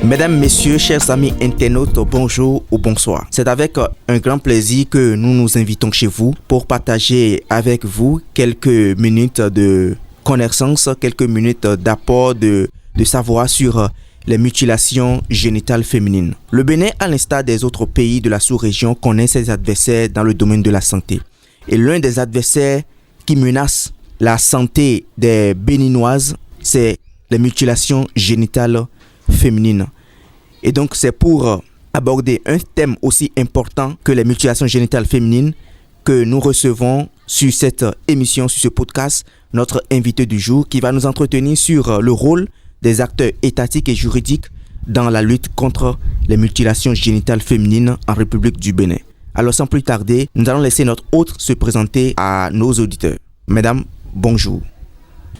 Mesdames, Messieurs, chers amis internautes, bonjour ou bonsoir. C'est avec un grand plaisir que nous nous invitons chez vous pour partager avec vous quelques minutes de connaissances, quelques minutes d'apport de savoir sur les mutilations génitales féminines. Le Bénin, à l'instar des autres pays de la sous-région, connaît ses adversaires dans le domaine de la santé. Et l'un des adversaires qui menace la santé des Béninoises, c'est les mutilations génitales féminines. Et donc, c'est pour aborder un thème aussi important que les mutilations génitales féminines que nous recevons sur cette émission, sur ce podcast, notre invité du jour qui va nous entretenir sur le rôle des acteurs étatiques et juridiques dans la lutte contre les mutilations génitales féminines en République du Bénin. Alors sans plus tarder, nous allons laisser notre hôte se présenter à nos auditeurs. Mesdames, bonjour.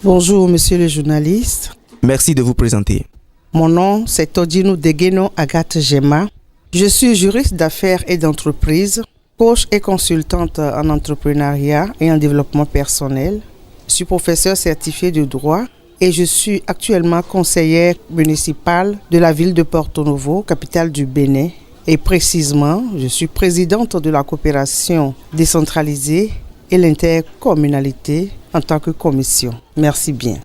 Bonjour monsieur le journaliste. Merci de vous présenter. Mon nom c'est Todino Degeno Agathe Gema. Je suis juriste d'affaires et d'entreprise, coach et consultante en entrepreneuriat et en développement personnel. Je suis professeur certifié de droit et je suis actuellement conseillère municipale de la ville de Porto Novo, capitale du Bénin. Et précisément, je suis présidente de la coopération décentralisée et l'intercommunalité en tant que commission. Merci bien.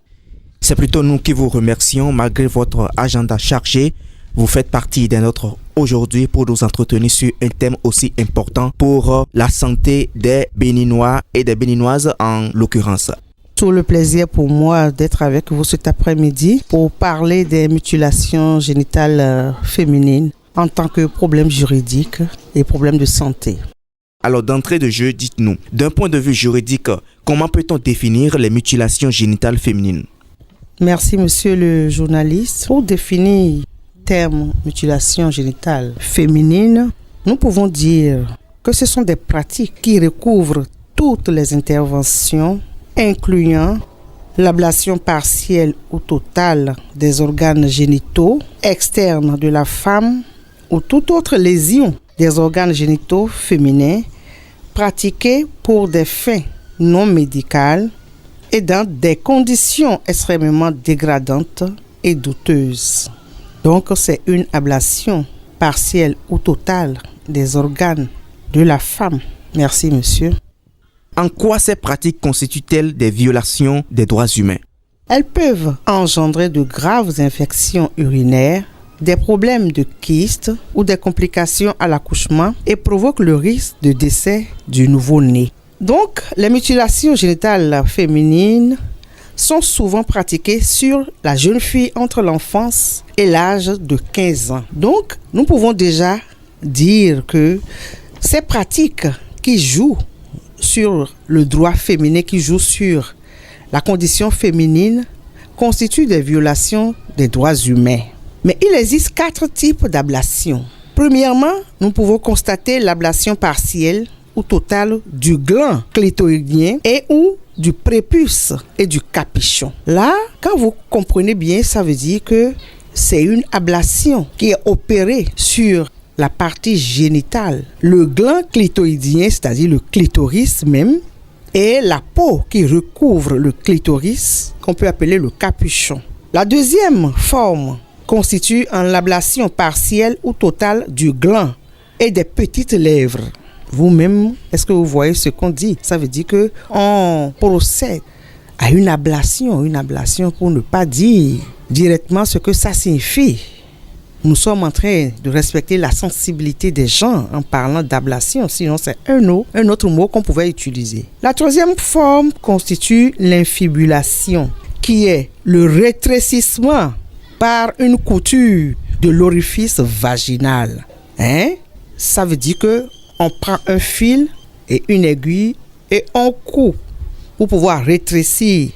C'est plutôt nous qui vous remercions. Malgré votre agenda chargé, vous faites partie des nôtres aujourd'hui pour nous entretenir sur un thème aussi important pour la santé des Béninois et des Béninoises en l'occurrence. Tout le plaisir pour moi d'être avec vous cet après-midi pour parler des mutilations génitales féminines en tant que problème juridique et problème de santé. Alors d'entrée de jeu, dites-nous, d'un point de vue juridique, comment peut-on définir les mutilations génitales féminines? Merci monsieur le journaliste. Pour définir le terme mutilation génitale féminine, nous pouvons dire que ce sont des pratiques qui recouvrent toutes les interventions incluant l'ablation partielle ou totale des organes génitaux externes de la femme ou toute autre lésion des organes génitaux féminins pratiquée pour des fins non médicales et dans des conditions extrêmement dégradantes et douteuses. Donc, c'est une ablation partielle ou totale des organes de la femme. Merci, monsieur. En quoi ces pratiques constituent-elles des violations des droits humains? Elles peuvent engendrer de graves infections urinaires, des problèmes de kyste ou des complications à l'accouchement et provoquent le risque de décès du nouveau-né. Donc, les mutilations génitales féminines sont souvent pratiquées sur la jeune fille entre l'enfance et l'âge de 15 ans. Donc, nous pouvons déjà dire que ces pratiques qui jouent sur le droit féminin, qui jouent sur la condition féminine, constituent des violations des droits humains. Mais il existe 4 types d'ablations. Premièrement, nous pouvons constater l'ablation partielle ou totale du gland clitoridien et ou du prépuce et du capuchon. Là, quand vous comprenez bien, ça veut dire que c'est une ablation qui est opérée sur la partie génitale, le gland clitoridien, c'est-à-dire le clitoris même, et la peau qui recouvre le clitoris, qu'on peut appeler le capuchon. La deuxième forme constitue en l'ablation partielle ou totale du gland et des petites lèvres. Vous-même, est-ce que vous voyez ce qu'on dit? Ça veut dire qu'on procède à une ablation pour ne pas dire directement ce que ça signifie. Nous sommes en train de respecter la sensibilité des gens en parlant d'ablation, sinon c'est un autre mot qu'on pouvait utiliser. La troisième forme constitue l'infibulation, qui est le rétrécissement par une couture de l'orifice vaginal. Ça veut dire que on prend un fil et une aiguille et on coupe pour pouvoir rétrécir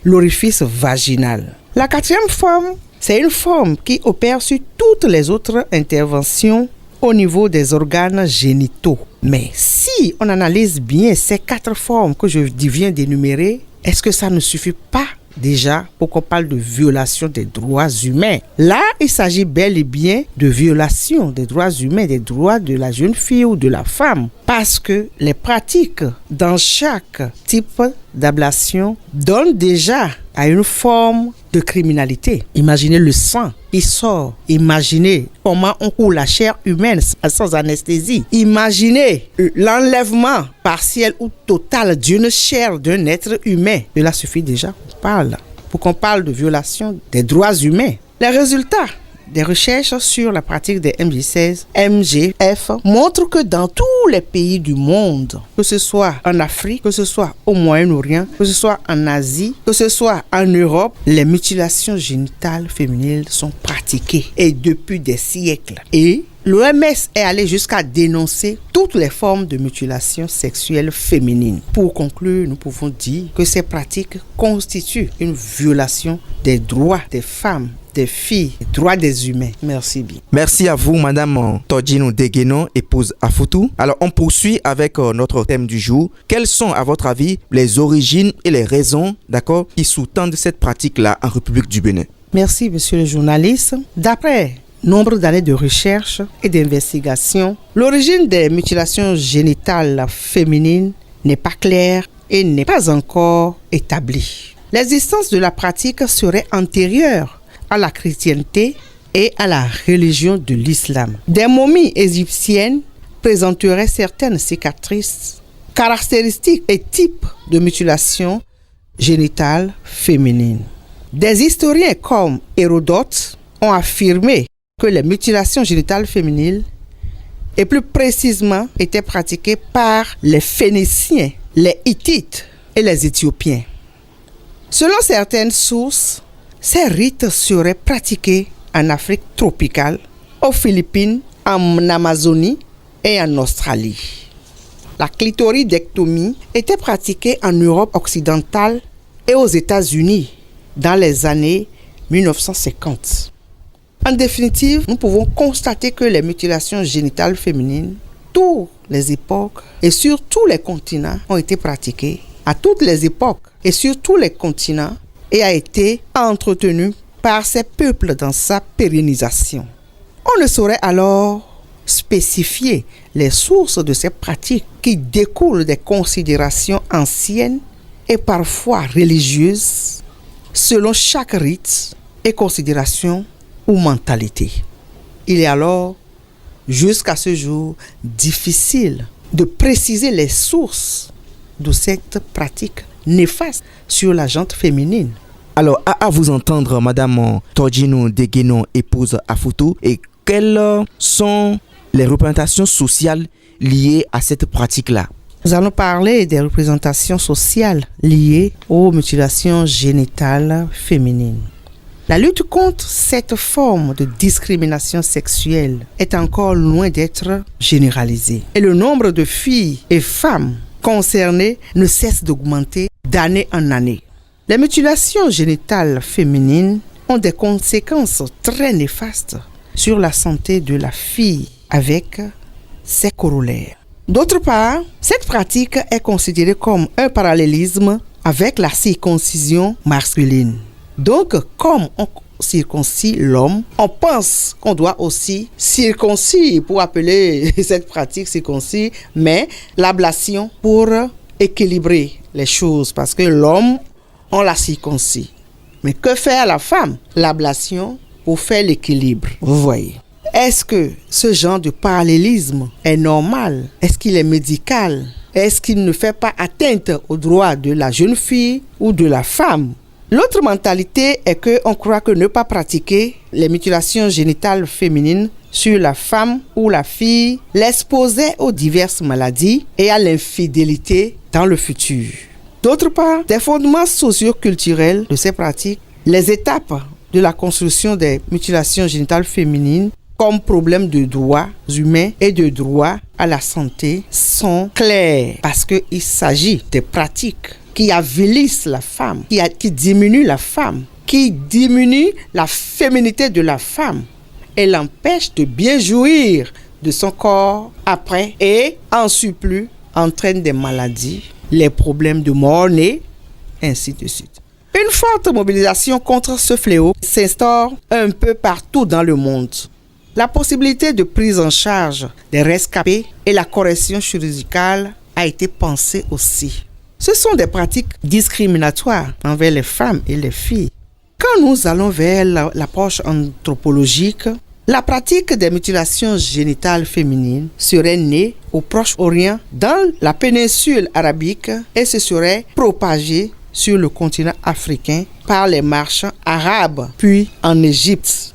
l'orifice vaginal. La quatrième forme, c'est une forme qui opère sur toutes les autres interventions au niveau des organes génitaux. Mais si on analyse bien ces 4 formes que je viens d'énumérer, est-ce que ça ne suffit pas déjà pour qu'on parle de violation des droits humains. Là, il s'agit bel et bien de violation des droits humains, des droits de la jeune fille ou de la femme. Parce que les pratiques dans chaque type d'ablation donnent déjà à une forme de criminalité. Imaginez le sang qui sort. Imaginez comment on coule la chair humaine sans anesthésie. Imaginez l'enlèvement partiel ou total d'une chair d'un être humain. Cela suffit déjà pour qu'on parle de violation des droits humains. Les résultats des recherches sur la pratique des MJ16, MGF montrent que dans tous les pays du monde, que ce soit en Afrique, que ce soit au Moyen-Orient, que ce soit en Asie, que ce soit en Europe, les mutilations génitales féminines sont pratiquées et depuis des siècles. Et l'OMS est allé jusqu'à dénoncer toutes les formes de mutilation sexuelle féminine. Pour conclure, nous pouvons dire que ces pratiques constituent une violation des droits des femmes, des filles, des droits des humains. Merci bien. Merci à vous, Madame Todjino Degueno, épouse Afoutou. Alors, on poursuit avec notre thème du jour. Quelles sont, à votre avis, les origines et les raisons, d'accord, qui sous-tendent cette pratique-là en République du Bénin? Merci, monsieur le journaliste. D'après nombre d'années de recherche et d'investigation, l'origine des mutilations génitales féminines n'est pas claire et n'est pas encore établie. L'existence de la pratique serait antérieure à la chrétienté et à la religion de l'islam. Des momies égyptiennes présenteraient certaines cicatrices, caractéristiques et types de mutilation génitale féminine. Des historiens comme Hérodote ont affirmé que les mutilations génitales féminines, et plus précisément, étaient pratiquées par les Phéniciens, les Hittites et les Éthiopiens. Selon certaines sources, ces rites seraient pratiqués en Afrique tropicale, aux Philippines, en Amazonie et en Australie. La clitoridectomie était pratiquée en Europe occidentale et aux États-Unis dans les années 1950. En définitive, nous pouvons constater que les mutilations génitales féminines, toutes les époques et sur tous les continents ont été pratiquées, à toutes les époques et sur tous les continents, et a été entretenue par ces peuples dans sa pérennisation. On ne saurait alors spécifier les sources de ces pratiques qui découlent des considérations anciennes et parfois religieuses, selon chaque rite et considération ou mentalité. Il est alors, jusqu'à ce jour, difficile de préciser les sources de cette pratique néfaste sur la gente féminine. Alors, à vous entendre, Madame Todjino Degueno, épouse Afoutou, et quelles sont les représentations sociales liées à cette pratique-là? Nous allons parler des représentations sociales liées aux mutilations génitales féminines. La lutte contre cette forme de discrimination sexuelle est encore loin d'être généralisée. Et le nombre de filles et femmes concernées ne cesse d'augmenter d'année en année. Les mutilations génitales féminines ont des conséquences très néfastes sur la santé de la fille avec ses corollaires. D'autre part, cette pratique est considérée comme un parallélisme avec la circoncision masculine. Donc, comme on circoncis l'homme, on pense qu'on doit aussi circoncire pour appeler cette pratique circoncis, mais l'ablation pour équilibrer les choses, parce que l'homme, on la circoncis. Mais que fait la femme? L'ablation pour faire l'équilibre, vous voyez. Est-ce que ce genre de parallélisme est normal? Est-ce qu'il est médical? Est-ce qu'il ne fait pas atteinte aux droits de la jeune fille ou de la femme? L'autre mentalité est qu'on croit que ne pas pratiquer les mutilations génitales féminines sur la femme ou la fille l'exposait aux diverses maladies et à l'infidélité dans le futur. D'autre part, des fondements socio-culturels de ces pratiques, les étapes de la construction des mutilations génitales féminines comme problème de droits humains et de droit à la santé sont clairs parce qu'il s'agit de pratiques qui avilissent la femme, qui diminuent la femme, qui diminuent la féminité de la femme et l'empêchent de bien jouir de son corps après et en surplus entraîne des maladies, les problèmes de mort-née, ainsi de suite. Une forte mobilisation contre ce fléau s'instaure un peu partout dans le monde. La possibilité de prise en charge des rescapés et la correction chirurgicale a été pensée aussi. Ce sont des pratiques discriminatoires envers les femmes et les filles. Quand nous allons vers l'approche anthropologique, la pratique des mutilations génitales féminines serait née au Proche-Orient, dans la péninsule arabique, et se serait propagée sur le continent africain par les marchands arabes, puis en Égypte.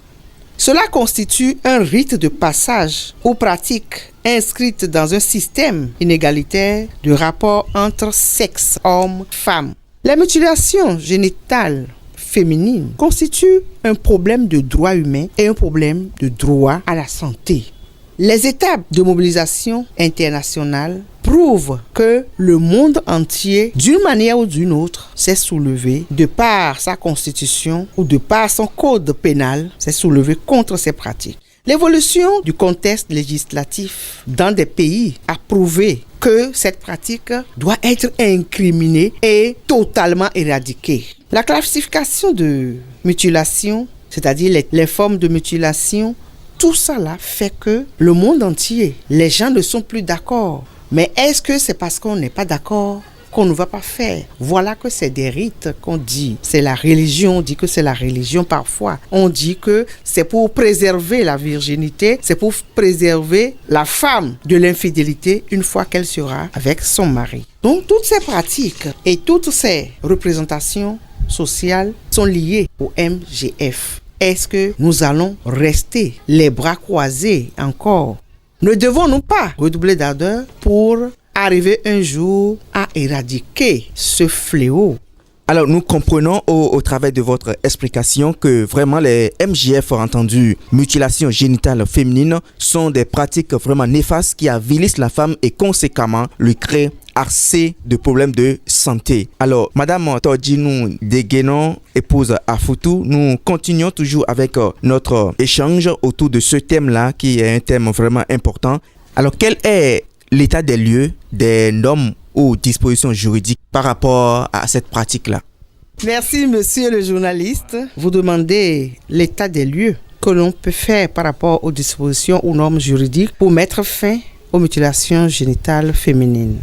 Cela constitue un rite de passage ou pratique inscrite dans un système inégalitaire de rapport entre sexe, homme, femme. Les mutilations génitales féminines constituent un problème de droit humain et un problème de droit à la santé. Les étapes de mobilisation internationale prouvent que le monde entier, d'une manière ou d'une autre, s'est soulevé, de par sa constitution ou de par son code pénal, s'est soulevé contre ces pratiques. L'évolution du contexte législatif dans des pays a prouvé que cette pratique doit être incriminée et totalement éradiquée. La classification de mutilation, c'est-à-dire les formes de mutilation, tout ça là fait que le monde entier, les gens ne sont plus d'accord. Mais est-ce que c'est parce qu'on n'est pas d'accord qu'on ne va pas faire? Voilà que c'est des rites qu'on dit. C'est la religion, on dit que c'est la religion parfois. On dit que c'est pour préserver la virginité, c'est pour préserver la femme de l'infidélité une fois qu'elle sera avec son mari. Donc toutes ces pratiques et toutes ces représentations sociales sont liées au MGF. Est-ce que nous allons rester les bras croisés encore? Ne devons-nous pas redoubler d'ardeur pour arriver un jour à éradiquer ce fléau? Alors, nous comprenons au travers de votre explication que vraiment les MGF, entendu mutilation génitale féminine, sont des pratiques vraiment néfastes qui avilissent la femme et conséquemment lui créent assez de problèmes de santé. Alors, Madame Tordjinou Deguénon, épouse Afoutou, nous continuons toujours avec notre échange autour de ce thème-là qui est un thème vraiment important. Alors, quel est l'état des lieux, des normes ou dispositions juridiques par rapport à cette pratique-là? Merci, monsieur le journaliste. Vous demandez l'état des lieux que l'on peut faire par rapport aux dispositions ou normes juridiques pour mettre fin aux mutilations génitales féminines.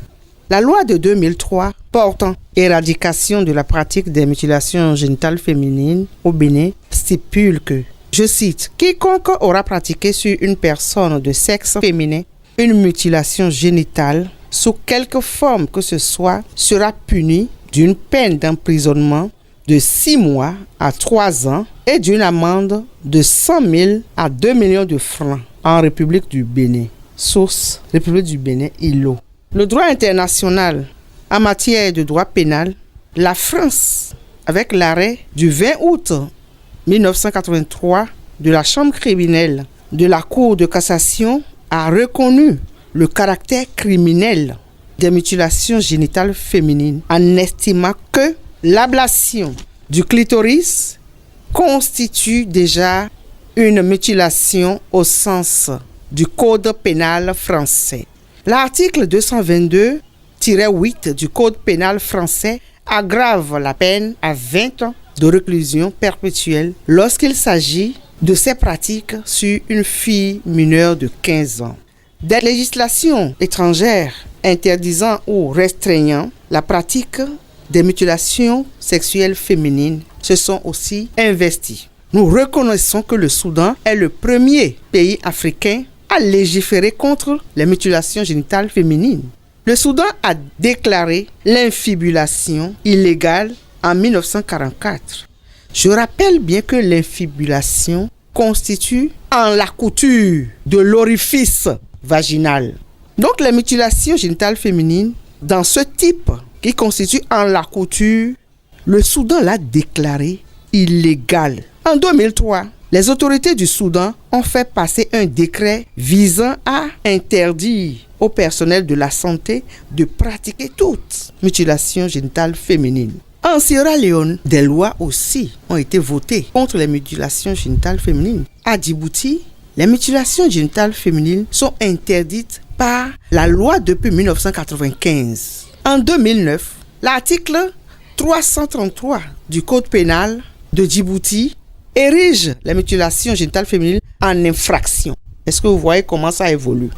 La loi de 2003 portant éradication de la pratique des mutilations génitales féminines au Bénin stipule que, je cite, « Quiconque aura pratiqué sur une personne de sexe féminin une mutilation génitale sous quelque forme que ce soit sera puni d'une peine d'emprisonnement de 6 mois à 3 ans et d'une amende de 100 000 à 2 millions de francs en République du Bénin. » Source, République du Bénin, ILO. Le droit international en matière de droit pénal, la France, avec l'arrêt du 20 août 1983 de la Chambre criminelle de la Cour de cassation, a reconnu le caractère criminel des mutilations génitales féminines en estimant que l'ablation du clitoris constitue déjà une mutilation au sens du Code pénal français. L'article 222-8 du Code pénal français aggrave la peine à 20 ans de réclusion perpétuelle lorsqu'il s'agit de ces pratiques sur une fille mineure de 15 ans. Des législations étrangères interdisant ou restreignant la pratique des mutilations sexuelles féminines se sont aussi investies. Nous reconnaissons que le Soudan est le premier pays africain à légiférer contre les mutilations génitales féminines. Le Soudan a déclaré l'infibulation illégale en 1944. Je rappelle bien que l'infibulation constitue en la couture de l'orifice vaginal. Donc les mutilations génitales féminines, dans ce type qui constitue en la couture, le Soudan l'a déclaré illégal. En 2003, les autorités du Soudan ont fait passer un décret visant à interdire au personnel de la santé de pratiquer toute mutilation génitale féminine. En Sierra Leone, des lois aussi ont été votées contre les mutilations génitales féminines. À Djibouti, les mutilations génitales féminines sont interdites par la loi depuis 1995. En 2009, l'article 333 du Code pénal de Djibouti érige la mutilation génitale féminine en infraction. Est-ce que vous voyez comment ça évolue?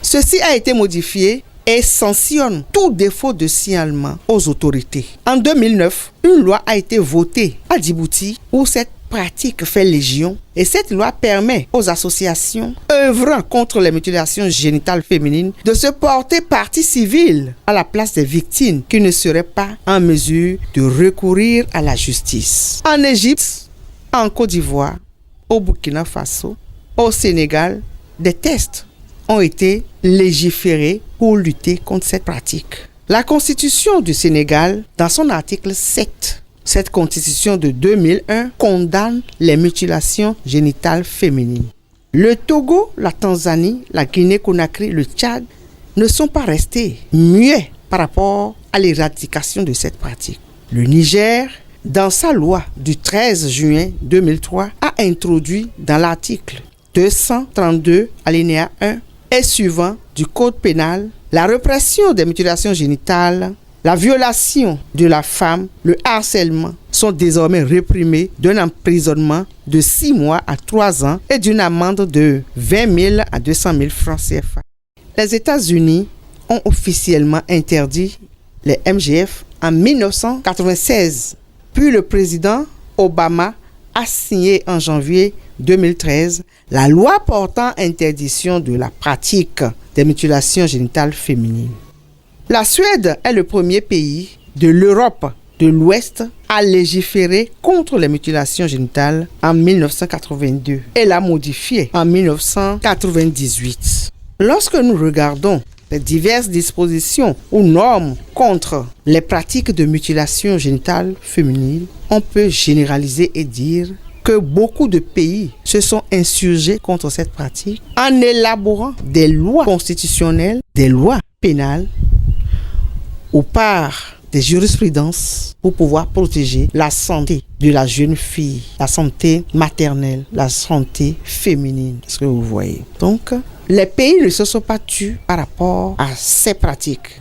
Ceci a été modifié et sanctionne tout défaut de signalement aux autorités. En 2009, une loi a été votée à Djibouti où cette pratique fait légion et cette loi permet aux associations œuvrant contre les mutilations génitales féminines de se porter partie civile à la place des victimes qui ne seraient pas en mesure de recourir à la justice. En Égypte, en Côte d'Ivoire, au Burkina Faso, au Sénégal, des tests ont été légiférés pour lutter contre cette pratique. La Constitution du Sénégal, dans son article 7, cette Constitution de 2001 condamne les mutilations génitales féminines. Le Togo, la Tanzanie, la Guinée-Conakry, le Tchad ne sont pas restés muets par rapport à l'éradication de cette pratique. Le Niger, dans sa loi du 13 juin 2003, a introduit dans l'article 232 alinéa 1 et suivant du Code pénal la répression des mutilations génitales, la violation de la femme, le harcèlement sont désormais réprimés d'un emprisonnement de 6 mois à 3 ans et d'une amende de 20 000 à 200 000 francs CFA. Les États-Unis ont officiellement interdit les MGF en 1996. Puis le président Obama a signé en janvier 2013 la loi portant interdiction de la pratique des mutilations génitales féminines. La Suède est le premier pays de l'Europe de l'Ouest à légiférer contre les mutilations génitales en 1982 et l'a modifié en 1998. Lorsque nous regardons les diverses dispositions ou normes contre les pratiques de mutilation génitale féminine, on peut généraliser et dire que beaucoup de pays se sont insurgés contre cette pratique en élaborant des lois constitutionnelles, des lois pénales ou par des jurisprudences pour pouvoir protéger la santé de la jeune fille, la santé maternelle, la santé féminine. Est-ce que vous voyez? Donc, les pays ne se sont pas tus par rapport à ces pratiques.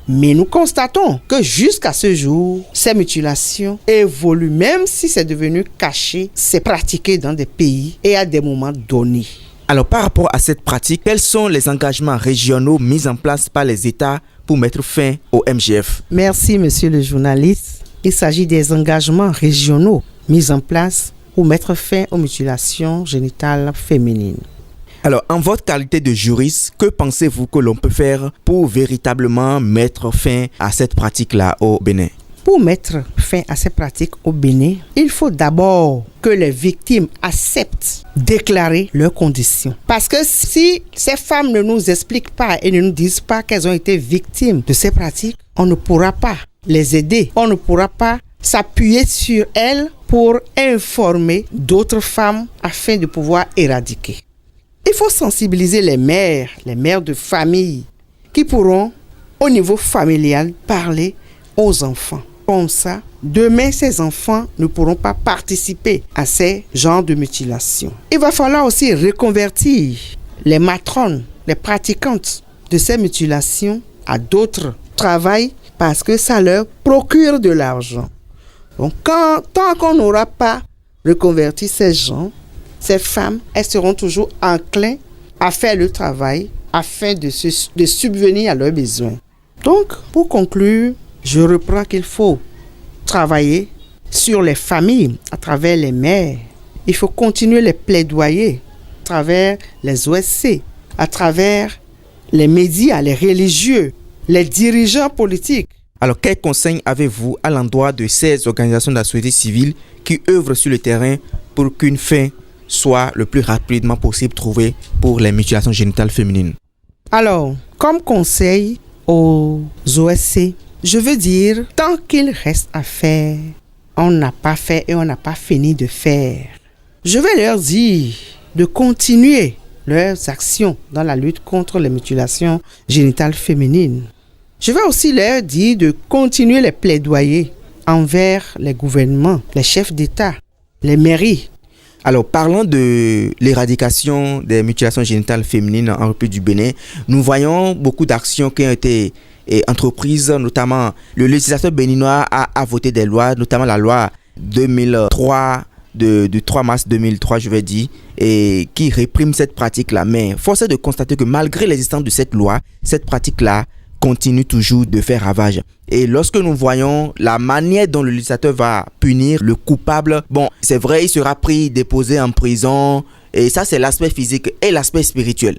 Mais nous constatons que jusqu'à ce jour, ces mutilations évoluent, même si c'est devenu caché, c'est pratiqué dans des pays et à des moments donnés. Alors, par rapport à cette pratique, quels sont les engagements régionaux mis en place par les États pour mettre fin au MGF? Merci, monsieur le journaliste. Il s'agit des engagements régionaux mis en place pour mettre fin aux mutilations génitales féminines. Alors, en votre qualité de juriste, que pensez-vous que l'on peut faire pour véritablement mettre fin à cette pratique-là au Bénin? Pour mettre fin à ces pratiques au Bénin, il faut d'abord que les victimes acceptent déclarer leurs conditions. Parce que si ces femmes ne nous expliquent pas et ne nous disent pas qu'elles ont été victimes de ces pratiques, on ne pourra pas les aider. On ne pourra pas s'appuyer sur elles pour informer d'autres femmes afin de pouvoir éradiquer. Il faut sensibiliser les mères de famille qui pourront, au niveau familial, parler aux enfants. Comme ça, demain, ces enfants ne pourront pas participer à ces genres de mutilation. Il va falloir aussi reconvertir les matrones, les pratiquantes de ces mutilations à d'autres travails parce que ça leur procure de l'argent. Donc, tant qu'on n'aura pas reconverti ces gens, ces femmes, elles seront toujours enclines à faire le travail afin de subvenir à leurs besoins. Donc, pour conclure, je reprends qu'il faut travailler sur les familles à travers les mères. Il faut continuer les plaidoyer à travers les OSC, à travers les médias, les religieux, les dirigeants politiques. Alors, quel conseil avez-vous à l'endroit de ces organisations de la société civile qui œuvrent sur le terrain pour qu'une fin soit le plus rapidement possible trouvée pour les mutilations génitales féminines? Alors, comme conseil aux OSC, je veux dire, tant qu'il reste à faire, on n'a pas fait et on n'a pas fini de faire. Je vais leur dire de continuer leurs actions dans la lutte contre les mutilations génitales féminines. Je vais aussi leur dire de continuer les plaidoyer envers les gouvernements, les chefs d'État, les mairies. Alors, parlant de l'éradication des mutilations génitales féminines en République du Bénin, nous voyons beaucoup d'actions qui ont été et entreprises, notamment le législateur béninois a voté des lois, notamment la loi 2003 du 3 mars 2003, je vais dire, et qui réprime cette pratique-là. Mais force est de constater que malgré l'existence de cette loi, cette pratique-là continue toujours de faire ravage. Et lorsque nous voyons la manière dont le législateur va punir le coupable, bon, c'est vrai, il sera pris, déposé en prison, et ça c'est l'aspect physique et l'aspect spirituel.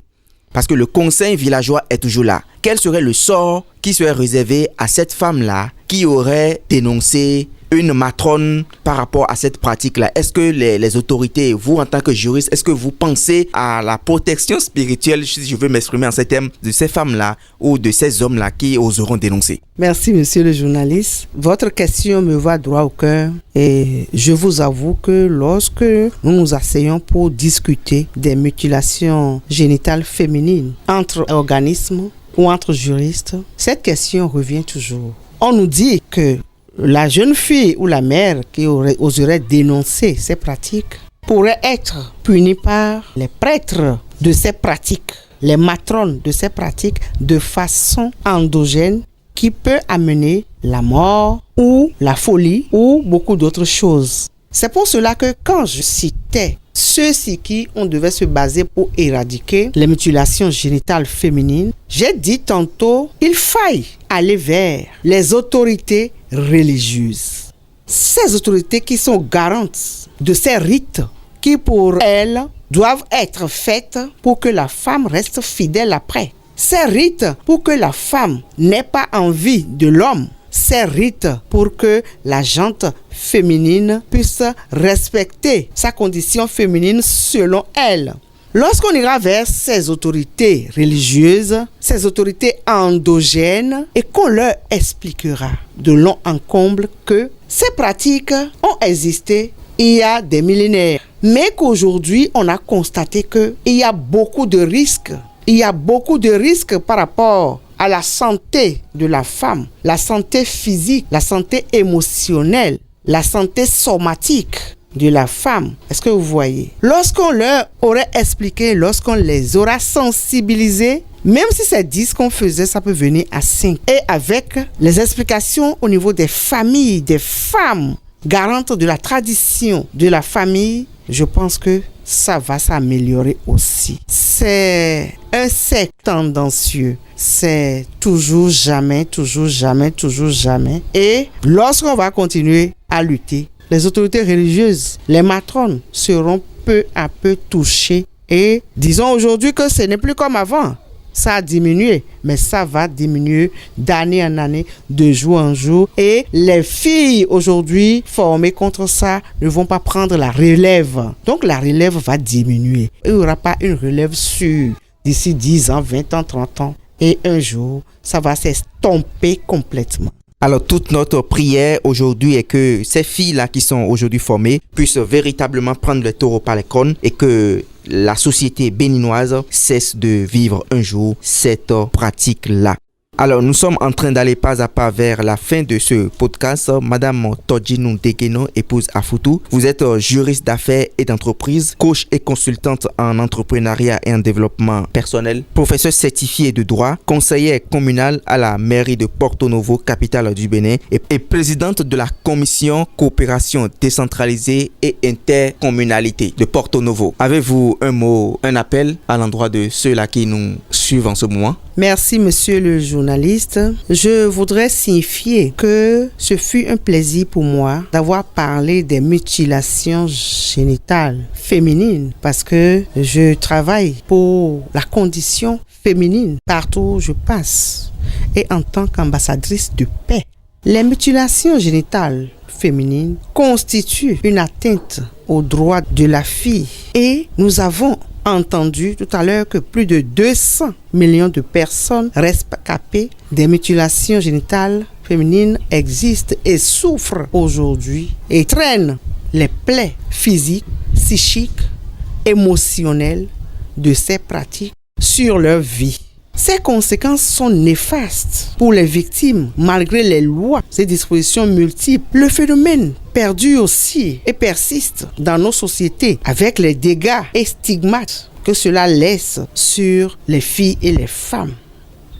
Parce que le conseil villageois est toujours là. Quel serait le sort qui serait réservé à cette femme-là qui aurait dénoncé une matrone par rapport à cette pratique-là? Est-ce que les autorités, vous en tant que juriste, est-ce que vous pensez à la protection spirituelle, si je veux m'exprimer en ces termes, de ces femmes-là ou de ces hommes-là qui oseront dénoncer? Merci, monsieur le journaliste. Votre question me va droit au cœur et je vous avoue que lorsque nous nous asseyons pour discuter des mutilations génitales féminines entre organismes ou entre juristes, cette question revient toujours. On nous dit que la jeune fille ou la mère qui oserait dénoncer ces pratiques pourrait être punie par les prêtres de ces pratiques, les matrones de ces pratiques de façon endogène qui peut amener la mort ou la folie ou beaucoup d'autres choses. C'est pour cela que quand je citais ceux-ci qui on devait se baser pour éradiquer les mutilations génitales féminines, j'ai dit tantôt qu'il faille aller vers les autorités religieuses. Ces autorités qui sont garantes de ces rites qui pour elles doivent être faites pour que la femme reste fidèle après. Ces rites pour que la femme n'ait pas envie de l'homme. Ces rites pour que la gente féminine puisse respecter sa condition féminine selon elle. Lorsqu'on ira vers ces autorités religieuses, ces autorités endogènes, et qu'on leur expliquera de long en comble que ces pratiques ont existé il y a des millénaires, mais qu'aujourd'hui on a constaté qu'il y a beaucoup de risques. Il y a beaucoup de risques par rapport à la santé de la femme, la santé physique, la santé émotionnelle, la santé somatique de la femme. Est-ce que vous voyez? Lorsqu'on leur aurait expliqué, lorsqu'on les aura sensibilisés, même si c'est 10 qu'on faisait, ça peut venir à 5. Et avec les explications au niveau des familles, des femmes, garantes de la tradition de la famille, je pense que ça va s'améliorer aussi. C'est un cercle tendancieux. C'est toujours jamais, toujours jamais, toujours jamais. Et lorsqu'on va continuer à lutter, les autorités religieuses, les matrones seront peu à peu touchées. Et disons aujourd'hui que ce n'est plus comme avant. Ça a diminué, mais ça va diminuer d'année en année, de jour en jour. Et les filles aujourd'hui formées contre ça ne vont pas prendre la relève. Donc la relève va diminuer. Il n'y aura pas une relève sûre d'ici 10 ans, 20 ans, 30 ans. Et un jour, ça va s'estomper complètement. Alors, toute notre prière aujourd'hui est que ces filles-là qui sont aujourd'hui formées puissent véritablement prendre le taureau par les cornes et que la société béninoise cesse de vivre un jour cette pratique-là. Alors, nous sommes en train d'aller pas à pas vers la fin de ce podcast. Madame Todjinou Degeno, épouse Afoutou, vous êtes juriste d'affaires et d'entreprise, coach et consultante en entrepreneuriat et en développement personnel, professeur certifié de droit, conseillère communale à la mairie de Porto Novo, capitale du Bénin, et présidente de la commission coopération décentralisée et intercommunalité de Porto Novo. Avez-vous un mot, un appel à l'endroit de ceux-là qui nous suivent en ce moment? Merci, monsieur le journaliste. Je voudrais signifier que ce fut un plaisir pour moi d'avoir parlé des mutilations génitales féminines parce que je travaille pour la condition féminine partout où je passe et en tant qu'ambassadrice de paix. Les mutilations génitales féminines constituent une atteinte aux droits de la fille et nous avons entendu tout à l'heure que plus de 200 millions de personnes rescapées des mutilations génitales féminines existent et souffrent aujourd'hui et traînent les plaies physiques, psychiques, émotionnelles de ces pratiques sur leur vie. Ces conséquences sont néfastes pour les victimes malgré les lois et dispositions multiples. Le phénomène perdure aussi et persiste dans nos sociétés avec les dégâts et stigmates que cela laisse sur les filles et les femmes.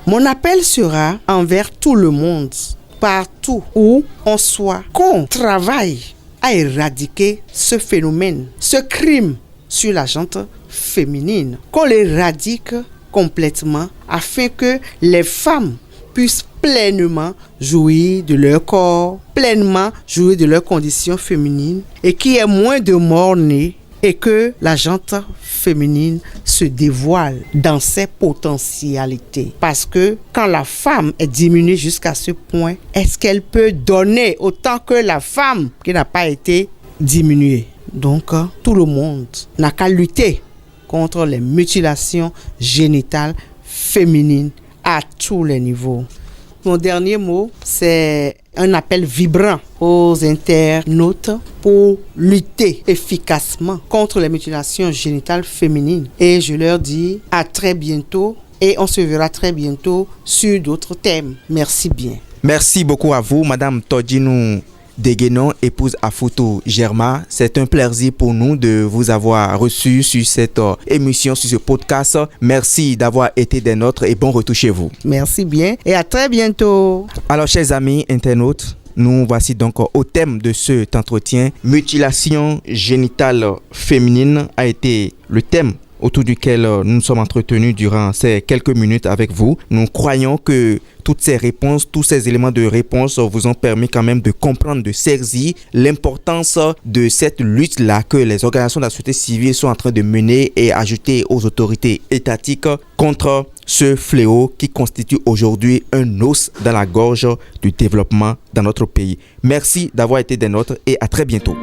Mon appel sera envers tout le monde, partout où on soit, qu'on travaille à éradiquer ce phénomène, ce crime sur la gente féminine, qu'on l'éradique complètement afin que les femmes puissent pleinement jouir de leur corps, pleinement jouir de leurs conditions féminines et qu'il y ait moins de morts-nés et que la gente féminine se dévoile dans ses potentialités. Parce que quand la femme est diminuée jusqu'à ce point, est-ce qu'elle peut donner autant que la femme qui n'a pas été diminuée? Donc, tout le monde n'a qu'à lutter contre les mutilations génitales féminines à tous les niveaux. Mon dernier mot, c'est un appel vibrant aux internautes pour lutter efficacement contre les mutilations génitales féminines. Et je leur dis à très bientôt et on se verra très bientôt sur d'autres thèmes. Merci bien. Merci beaucoup à vous, Madame Todjinou Deguenon, épouse à photo Germa. C'est un plaisir pour nous de vous avoir reçu sur cette émission, sur ce podcast. Merci d'avoir été des nôtres et bon retour chez vous. Merci bien et à très bientôt. Alors, chers amis internautes, nous voici donc au thème de cet entretien. Mutilation génitale féminine a été le thème autour duquel nous nous sommes entretenus durant ces quelques minutes avec vous. Nous croyons que toutes ces réponses, tous ces éléments de réponse vous ont permis quand même de comprendre, de saisir l'importance de cette lutte-là que les organisations de la société civile sont en train de mener et ajouter aux autorités étatiques contre ce fléau qui constitue aujourd'hui un os dans la gorge du développement dans notre pays. Merci d'avoir été des nôtres et à très bientôt.